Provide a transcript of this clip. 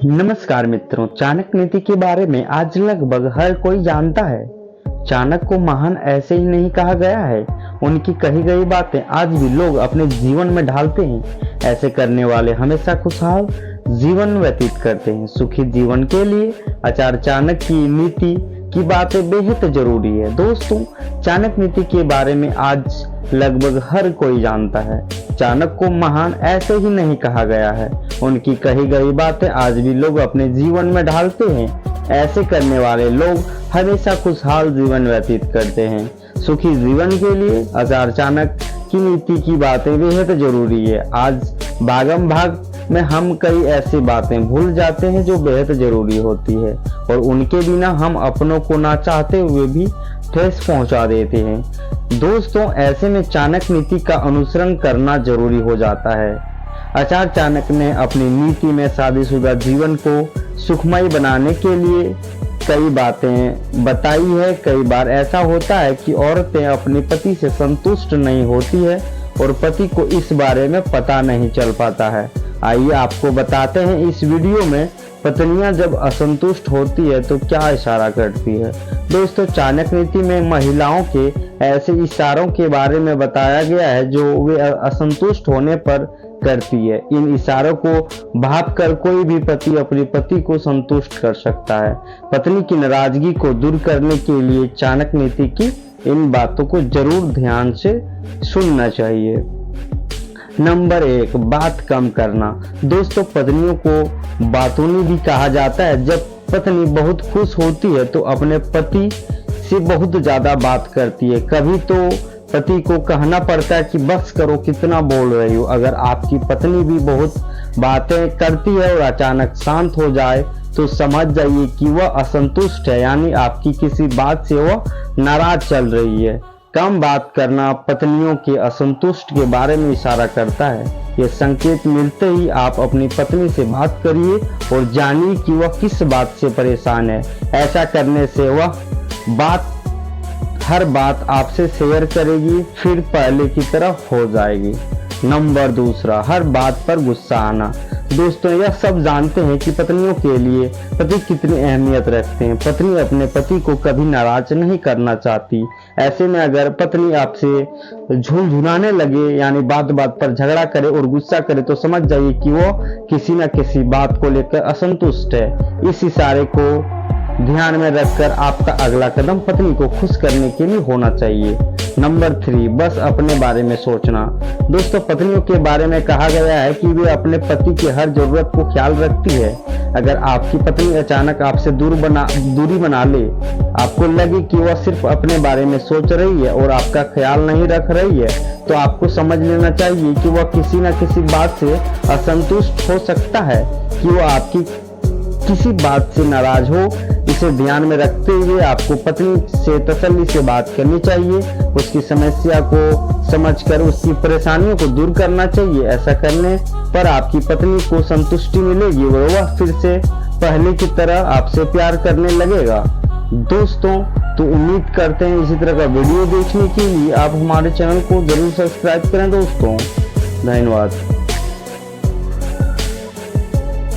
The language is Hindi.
नमस्कार मित्रों, चाणक्य नीति के बारे में आज लगभग हर कोई जानता है। चाणक्य को महान ऐसे ही नहीं कहा गया है, उनकी कही गई बातें आज भी लोग अपने जीवन में ढालते हैं। ऐसे करने वाले हमेशा खुशहाल जीवन व्यतीत करते हैं। सुखी जीवन के लिए आचार्य चाणक्य की नीति की बातें बेहद जरूरी है। दोस्तों, चाणक्य नीति के बारे में आज लगभग हर कोई जानता है। चाणक्य को महान ऐसे ही नहीं कहा गया है, उनकी कही गई बातें आज भी लोग अपने जीवन में ढालते हैं। ऐसे करने वाले लोग हमेशा खुशहाल जीवन व्यतीत करते हैं। सुखी जीवन के लिए आचार्य चाणक्य की नीति की बातें बेहद जरूरी है। आज भागम भाग में हम कई ऐसी बातें भूल जाते हैं जो बेहद जरूरी होती है, और उनके बिना हम अपनों को ना चाहते हुए भी ठेस पहुंचा देते हैं। दोस्तों, ऐसे में चाणक्य नीति का अनुसरण करना जरूरी हो जाता है। आचार्य चाणक्य ने अपनी नीति में शादीशुदा जीवन को सुखमय बनाने के लिए कई बातें बताई है। कई बार ऐसा होता है कि औरतें अपने पति से संतुष्ट नहीं होती है और पति को इस बारे में पता नहीं चल पाता है। आइए आपको बताते हैं इस वीडियो में पत्नियां जब असंतुष्ट होती है तो क्या इशारा करती है। दोस्तों, चाणक्य नीति में महिलाओं के ऐसे इशारों के बारे में बताया गया है जो वे असंतुष्ट होने पर करती है। इन इशारों को भाप कर कोई भी पति अपनी पति को संतुष्ट कर सकता है। पत्नी की नाराजगी को दूर करने के लिए चाणक्य नीति की इन बातों को जरूर ध्यान से सुनना चाहिए। नंबर 1, बात कम करना। दोस्तों, पत्नियों को बातूनी भी कहा जाता है। जब पत्नी बहुत खुश होती है तो अपने पति से बहुत ज्यादा बात करती है। कभी तो पति को कहना पड़ता है कि बस करो, कितना बोल रही हो। अगर आपकी पत्नी भी बहुत बातें करती है और अचानक शांत हो जाए तो समझ जाइए कि वह असंतुष्ट है, यानी आपकी किसी बात से वह नाराज चल रही है। कम बात करना पत्नियों के असंतुष्ट के बारे में इशारा करता है। ये संकेत मिलते ही आप अपनी पत्नी से बात करिए और जानिए कि वह किस बात से परेशान है। ऐसा करने से वह हर बात आपसे शेयर करेगी, फिर पहले की तरह हो जाएगी। नंबर 2, हर बात पर गुस्सा आना। दोस्तों, यह सब जानते हैं कि पत्नियों के लिए पति कितनी अहमियत रखते हैं। पत्नी अपने पति को कभी नाराज नहीं करना चाहती। ऐसे में अगर पत्नी आपसे झुनझुनाने लगे, यानी बात बात पर झगड़ा करे और गुस्सा करे, तो समझ जाइए कि वो किसी न किसी बात को लेकर असंतुष्ट है। इस इशारे को ध्यान में रखकर आपका अगला कदम पत्नी को खुश करने के लिए होना चाहिए। नंबर 3, बस अपने बारे में सोचना। दोस्तों, पत्नियों के बारे में कहा गया है कि वे अपने पति की हर जरूरत को ख्याल रखती है। अगर आपकी पत्नी अचानक आपसे दूरी बना ले, आपको लगे कि वह सिर्फ अपने बारे में सोच रही है और आपका ख्याल नहीं रख रही है, तो आपको समझ लेना चाहिए कि वह किसी न किसी बात से असंतुष्ट हो सकता है, कि वह आपकी किसी बात से नाराज हो। इसे ध्यान में रखते हुए आपको पत्नी से तसल्ली से बात करनी चाहिए। उसकी समस्या को समझकर उसकी परेशानियों को दूर करना चाहिए। ऐसा करने पर आपकी पत्नी को संतुष्टि मिलेगी और वह फिर से पहले की तरह आपसे प्यार करने लगेगा। दोस्तों, तो उम्मीद करते हैं इसी तरह का वीडियो देखने के लिए आप हमारे चैनल को जरूर सब्सक्राइब करें। दोस्तों, धन्यवाद।